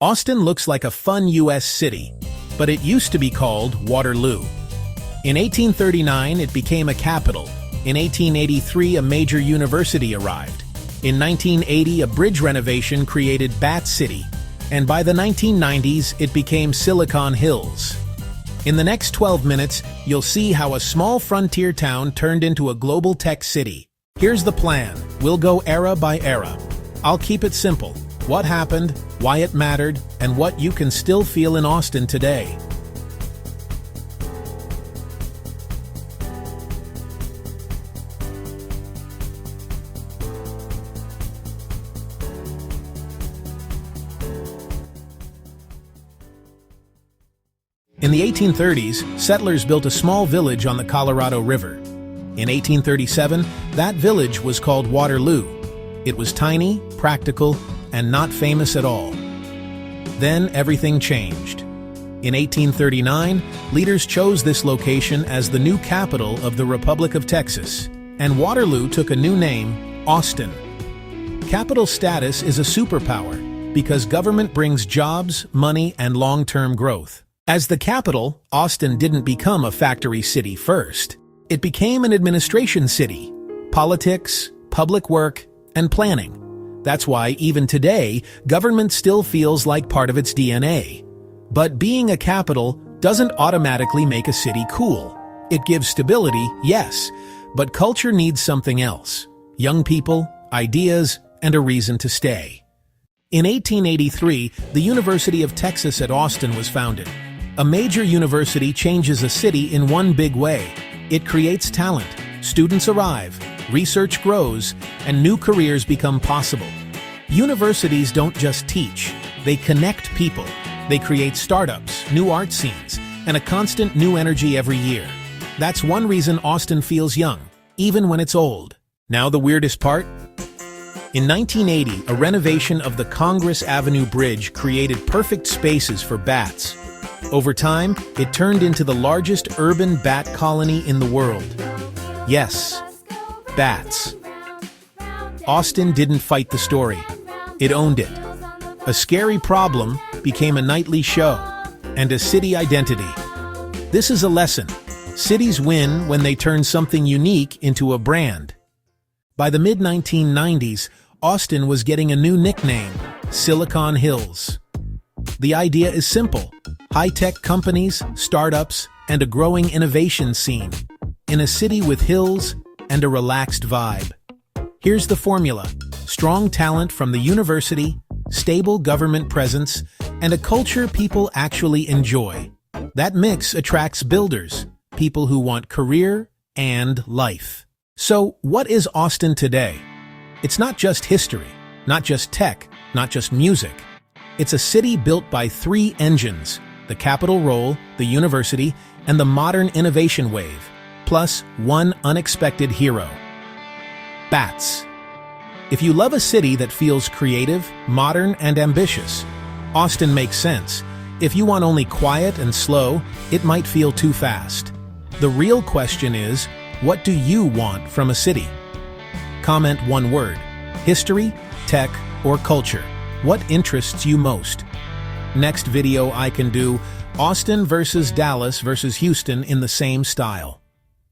Austin looks like a fun U.S. city, but it used to be called Waterloo. In 1839, it became a capital. In 1883, a major university arrived. In 1980, a bridge renovation created Bat City, and by the 1990s, it became Silicon Hills. In the next 12 minutes, you'll see how a small frontier town turned into a global tech city. Here's the plan. We'll go era by era. I'll keep it simple. What happened, why it mattered, and what you can still feel in Austin today. In the 1830s, settlers built a small village on the Colorado River. In 1837, that village was called Waterloo. It was tiny, practical, and not famous at all. Then everything changed. In 1839, leaders chose this location as the new capital of the Republic of Texas, and Waterloo took a new name, Austin. Capital status is a superpower because government brings jobs, money, and long-term growth. As the capital, Austin didn't become a factory city first. It became an administration city, politics, public work, and planning. That's why, even today, government still feels like part of its DNA. But being a capital doesn't automatically make a city cool. It gives stability, yes, but culture needs something else. Young people, ideas, and a reason to stay. In 1883, the University of Texas at Austin was founded. A major university changes a city in one big way. It creates talent, students arrive, research grows, and new careers become possible. Universities don't just teach, they connect people. They create startups, new art scenes, and a constant new energy every year. That's one reason Austin feels young, even when it's old. Now the weirdest part? In 1980, a renovation of the Congress Avenue Bridge created perfect spaces for bats. Over time, it turned into the largest urban bat colony in the world. Yes, bats. Austin didn't fight the story. It owned it. A scary problem became a nightly show, and a city identity. This is a lesson. Cities win when they turn something unique into a brand. By the mid-1990s, Austin was getting a new nickname, Silicon Hills. The idea is simple. High-tech companies, startups, and a growing innovation scene. In a city with hills and a relaxed vibe. Here's the formula. Strong talent from the university, stable government presence, and a culture people actually enjoy. That mix attracts builders, people who want career and life. So, what is Austin today? It's not just history, not just tech, not just music. It's a city built by three engines: the capital role, the university, and the modern innovation wave, plus one unexpected hero: bats. If you love a city that feels creative, modern, and ambitious, Austin makes sense. If you want only quiet and slow, it might feel too fast. The real question is, what do you want from a city? Comment one word: history, tech, or culture. What interests you most? Next video I can do Austin versus Dallas versus Houston in the same style.